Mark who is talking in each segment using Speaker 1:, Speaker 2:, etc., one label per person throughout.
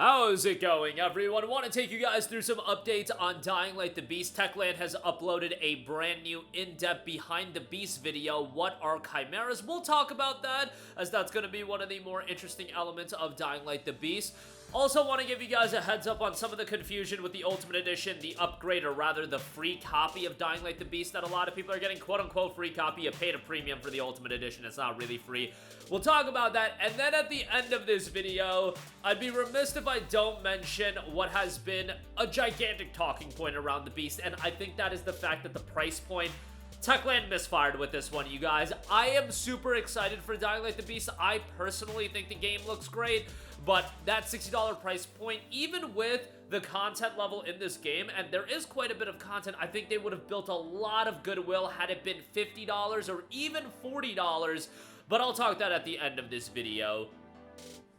Speaker 1: How's it going, everyone? I want to take you guys through some updates on Dying Light the Beast. Techland has uploaded a brand new in-depth Behind the Beast video. What are Chimeras? We'll talk about that, as that's going to be one of the more interesting elements of Dying Light the Beast. Also want to give you guys a heads up on some of the confusion with the Ultimate Edition, the upgrade, or rather the free copy of Dying Light the Beast that a lot of people are getting. Quote-unquote free copy. You paid a premium for the Ultimate Edition. It's not really free. We'll talk about that. And then at the end of this video, I'd be remiss if I don't mention what has been a gigantic talking point around the Beast, and I think that is the fact that the price point, Techland misfired with this one, you guys. I am super excited for Dying Light the Beast. I personally think the game looks great, but that $60 price point, even with the content level in this game, and there is quite a bit of content, I think they would have built a lot of goodwill had it been $50 or even $40, but I'll talk that at the end of this video.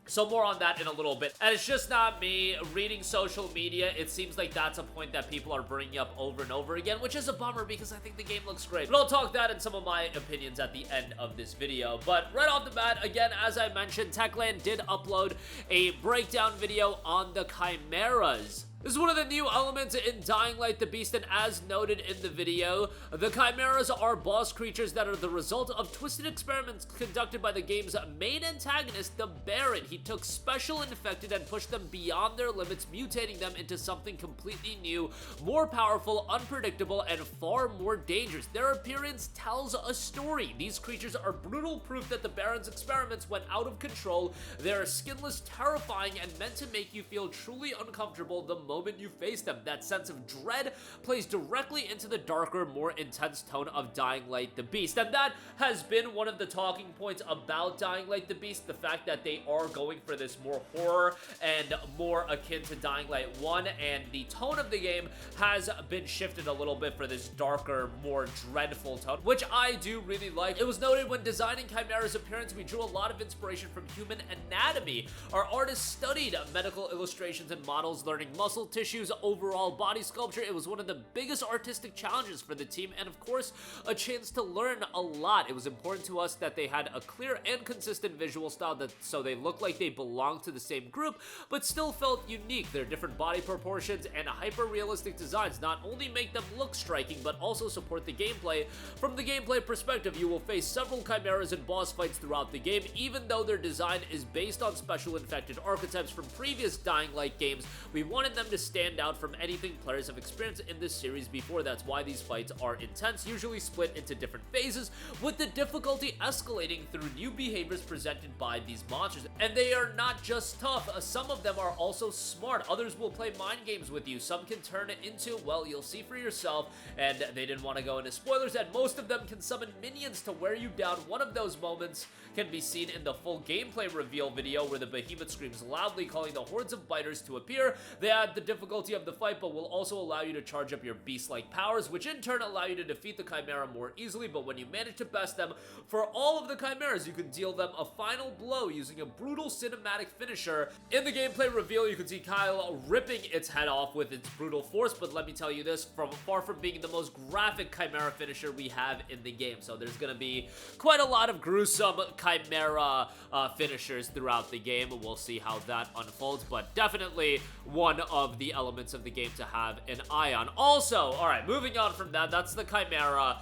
Speaker 1: So more on that in a little bit. And it's just not me reading social media. It seems like that's a point that people are bringing up over and over again, which is a bummer because I think the game looks great. But I'll talk that and some of my opinions at the end of this video. But right off the bat, again, as I mentioned, Techland did upload a breakdown video on the Chimeras. This is one of the new elements in Dying Light the Beast, and as noted in the video, the Chimeras are boss creatures that are the result of twisted experiments conducted by the game's main antagonist, the Baron. He took special infected and pushed them beyond their limits, mutating them into something completely new, more powerful, unpredictable, and far more dangerous. Their appearance tells a story. These creatures are brutal proof that the Baron's experiments went out of control. They are skinless, terrifying, and meant to make you feel truly uncomfortable the moment you face them. That sense of dread plays directly into the darker, more intense tone of Dying Light the Beast, and that has been one of the talking points about Dying Light the Beast, the fact that they are going for this more horror and more akin to Dying Light 1, and the tone of the game has been shifted a little bit for this darker, more dreadful tone, which I do really like. It was noted when designing Chimera's appearance, we drew a lot of inspiration from human anatomy. Our artists studied medical illustrations and models, learning muscle tissues, overall body sculpture. It was one of the biggest artistic challenges for the team, and of course, a chance to learn a lot. It was important to us that they had a clear and consistent visual style, so they looked like they belonged to the same group, but still felt unique. Their different body proportions and hyper-realistic designs not only make them look striking, but also support the gameplay. From the gameplay perspective, you will face several chimeras and boss fights throughout the game. Even though their design is based on special infected archetypes from previous Dying Light games, we wanted them to stand out from anything players have experienced in this series before. That's why these fights are intense, usually split into different phases, with the difficulty escalating through new behaviors presented by these monsters. And they are not just tough, some of them are also smart. Others will play mind games with you. Some can turn it into, well, you'll see for yourself, and they didn't want to go into spoilers, and most of them can summon minions to wear you down. One of those moments can be seen in the full gameplay reveal video where the behemoth screams loudly, calling the hordes of biters to appear. They add the difficulty of the fight, but will also allow you to charge up your beast-like powers, which in turn allow you to defeat the Chimera more easily. But when you manage to best them, for all of the Chimeras, you can deal them a final blow using a brutal cinematic finisher. In the gameplay reveal, you can see Kyle ripping its head off with its brutal force, but let me tell you this, far from being the most graphic Chimera finisher we have in the game. So there's gonna be quite a lot of gruesome Chimera finishers throughout the game. We'll see how that unfolds, but definitely one of the elements of the game to have an eye on. Also, alright, moving on from that, that's the Chimera.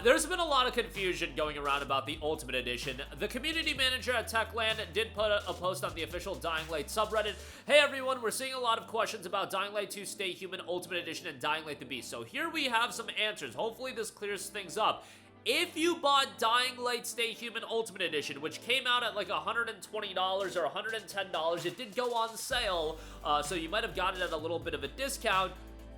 Speaker 1: There's been a lot of confusion going around about the Ultimate Edition. The community manager at Techland did put a post on the official Dying Light subreddit. Hey everyone, we're seeing a lot of questions about Dying Light 2 Stay Human Ultimate Edition and Dying Light the Beast. So here we have some answers. Hopefully this clears things up. If you bought Dying Light Stay Human Ultimate Edition, which came out at like $120 or $110, it did go on sale, so you might have gotten it at a little bit of a discount.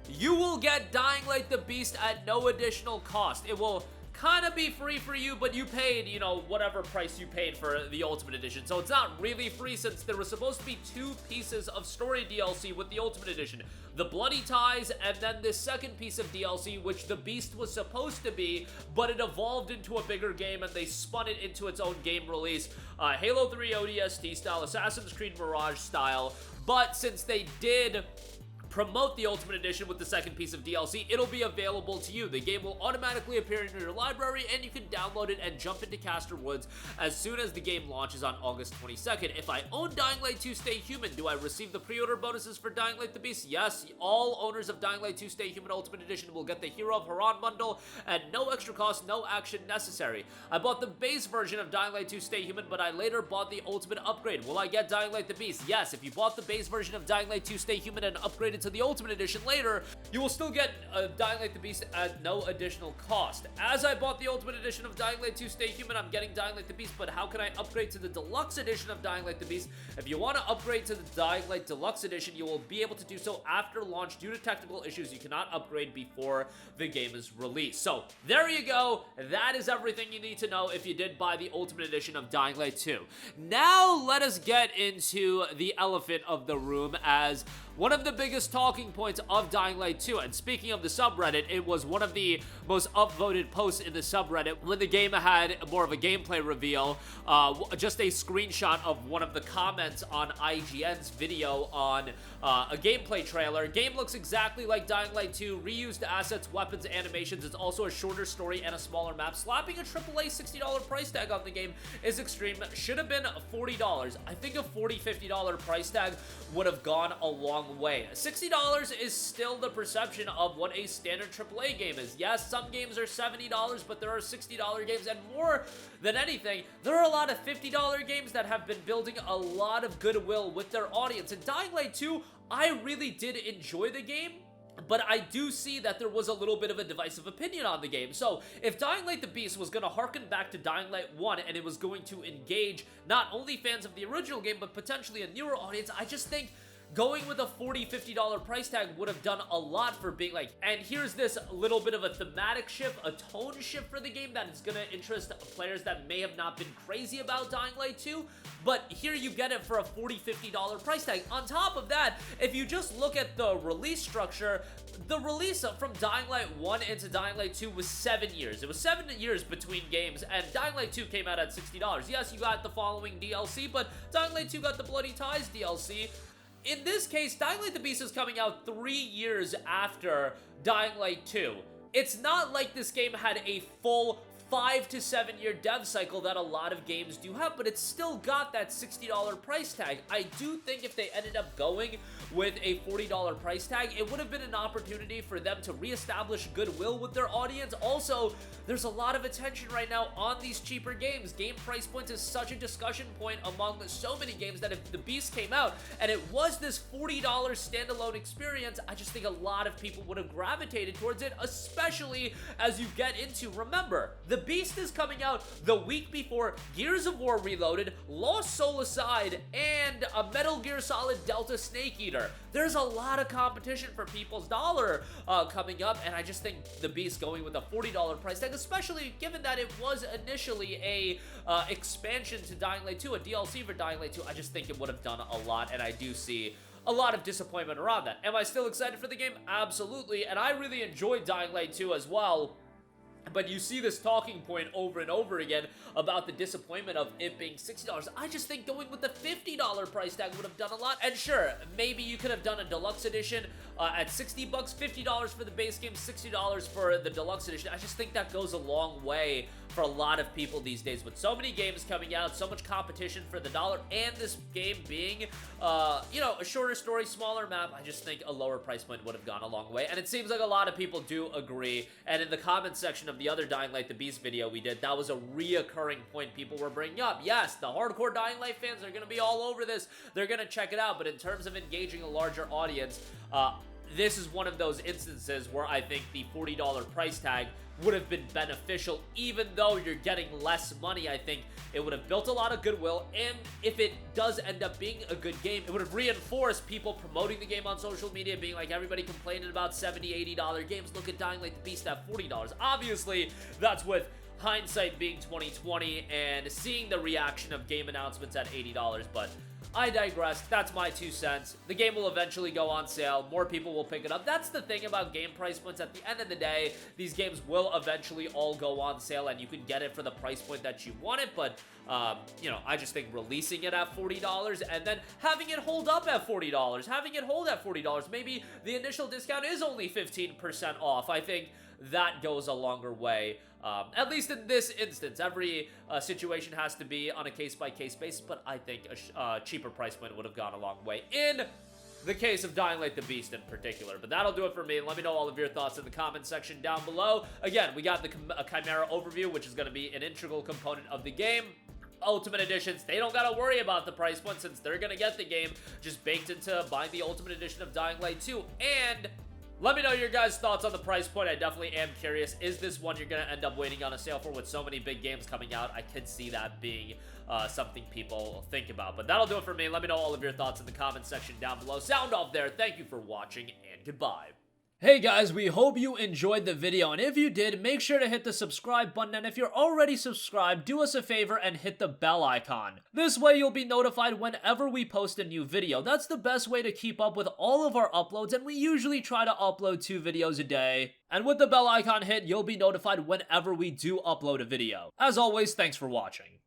Speaker 1: You will get Dying Light the Beast at no additional cost. It will kind of be free for you, but you paid, you know, whatever price you paid for the Ultimate Edition. So it's not really free, since there was supposed to be 2 pieces of story DLC with the Ultimate Edition. The Bloody Ties, and then this second piece of DLC, which the Beast was supposed to be, but it evolved into a bigger game, and they spun it into its own game release. Halo 3 ODST style, Assassin's Creed Mirage style, but since they did promote the Ultimate Edition with the second piece of DLC, it'll be available to you. The game will automatically appear in your library, and you can download it and jump into Castor Woods as soon as the game launches on August 22nd. If I own Dying Light 2 Stay Human, do I receive the pre-order bonuses for Dying Light the Beast? Yes, all owners of Dying Light 2 Stay Human Ultimate Edition will get the Hero of Haran bundle at no extra cost, no action necessary. I bought the base version of Dying Light 2 Stay Human, but I later bought the Ultimate Upgrade. Will I get Dying Light the Beast? Yes, if you bought the base version of Dying Light 2 Stay Human and upgraded to the Ultimate Edition later, you will still get Dying Light the Beast at no additional cost. As I bought the Ultimate Edition of Dying Light 2 Stay Human, I'm getting Dying Light the Beast, but how can I upgrade to the Deluxe Edition of Dying Light the Beast? If you want to upgrade to the Dying Light Deluxe Edition, you will be able to do so after launch due to technical issues. You cannot upgrade before the game is released. So, there you go. That is everything you need to know if you did buy the Ultimate Edition of Dying Light 2. Now, let us get into the elephant of the room as one of the biggest talking points of Dying Light 2, and speaking of the subreddit, it was one of the most upvoted posts in the subreddit when the game had more of a gameplay reveal, just a screenshot of one of the comments on IGN's video on a gameplay trailer. Game looks exactly like Dying Light 2, reused assets, weapons, animations. It's also a shorter story and a smaller map. Slapping a AAA $60 price tag on the game is extreme. Should have been $40. I think a $40, $50 price tag would have gone a long way. $60 is still the perception of what a standard AAA game is. Yes, some games are $70, but there are $60 games, and more than anything, there are a lot of $50 games that have been building a lot of goodwill with their audience. In Dying Light 2, I really did enjoy the game, but I do see that there was a little bit of a divisive opinion on the game. So, if Dying Light the Beast was going to harken back to Dying Light 1 and it was going to engage not only fans of the original game, but potentially a newer audience, I just think going with a $40, $50 price tag would have done a lot for being like, and here's this little bit of a thematic shift, a tone shift for the game that is going to interest players that may have not been crazy about Dying Light 2, but here you get it for a $40, $50 price tag. On top of that, if you just look at the release structure, the release from Dying Light 1 into Dying Light 2 was 7 years. It was 7 years between games, and Dying Light 2 came out at $60. Yes, you got the following DLC, but Dying Light 2 got the Bloody Ties DLC. In this case, Dying Light the Beast is coming out 3 years after Dying Light 2. It's not like this game had a full 5 to 7 year dev cycle that a lot of games do have, but it's still got that $60 price tag. I do think if they ended up going with a $40 price tag, it would have been an opportunity for them to reestablish goodwill with their audience. Also, there's a lot of attention right now on these cheaper games. Game price points is such a discussion point among so many games that if the Beast came out and it was this $40 standalone experience, I just think a lot of people would have gravitated towards it, especially as you get into, remember, the Beast is coming out the week before Gears of War Reloaded, Lost Soul Aside, and a Metal Gear Solid Delta Snake Eater. There's a lot of competition for people's dollar coming up, and I just think the Beast going with a $40 price tag, especially given that it was initially a expansion to Dying Light 2, a DLC for Dying Light 2, I just think it would have done a lot, and I do see a lot of disappointment around that. Am I still excited for the game? Absolutely, and I really enjoyed Dying Light 2 as well. But you see this talking point over and over again about the disappointment of it being $60. I just think going with the $50 price tag would have done a lot. And sure, maybe you could have done a deluxe edition at $60, $50 for the base game, $60 for the deluxe edition. I just think that goes a long way for a lot of people these days. With so many games coming out, so much competition for the dollar, and this game being, a shorter story, smaller map, I just think a lower price point would have gone a long way. And it seems like a lot of people do agree. And in the comment section of the other Dying Light the Beast video we did, that was a reoccurring point people were bringing up. Yes, the hardcore Dying Light fans are going to be all over this. They're going to check it out. But in terms of engaging a larger audience, this is one of those instances where I think the $40 price tag would have been beneficial. Even though you're getting less money, I think it would have built a lot of goodwill, and if it does end up being a good game, it would have reinforced people promoting the game on social media, being like, everybody complaining about $70, $80 games, look at Dying Light the Beast at $40. Obviously, that's with hindsight being 2020 and seeing the reaction of game announcements at $80, but I digress. That's my 2 cents. The game will eventually go on sale. More people will pick it up. That's the thing about game price points. At the end of the day, these games will eventually all go on sale, and you can get it for the price point that you want it, but, you know, I just think releasing it at $40 and then having it hold up at $40, having it hold at $40, maybe the initial discount is only 15% off. I think that goes a longer way. At least in this instance, every situation has to be on a case-by-case basis, but I think a cheaper price point would have gone a long way in the case of Dying Light the Beast in particular. But that'll do it for me. Let me know all of your thoughts in the comment section down below. Again, we got the Chimera overview, which is going to be an integral component of the game. Ultimate Editions, they don't gotta worry about the price point since they're gonna get the game just baked into buying the Ultimate Edition of Dying Light 2. And let me know your guys' thoughts on the price point. I definitely am curious. Is this one you're going to end up waiting on a sale for with so many big games coming out? I could see that being something people think about. But that'll do it for me. Let me know all of your thoughts in the comment section down below. Sound off there. Thank you for watching, and goodbye. Hey guys, we hope you enjoyed the video, and if you did, make sure to hit the subscribe button, and if you're already subscribed, do us a favor and hit the bell icon. This way you'll be notified whenever we post a new video. That's the best way to keep up with all of our uploads, and we usually try to upload 2 videos a day. And with the bell icon hit, you'll be notified whenever we do upload a video. As always, thanks for watching.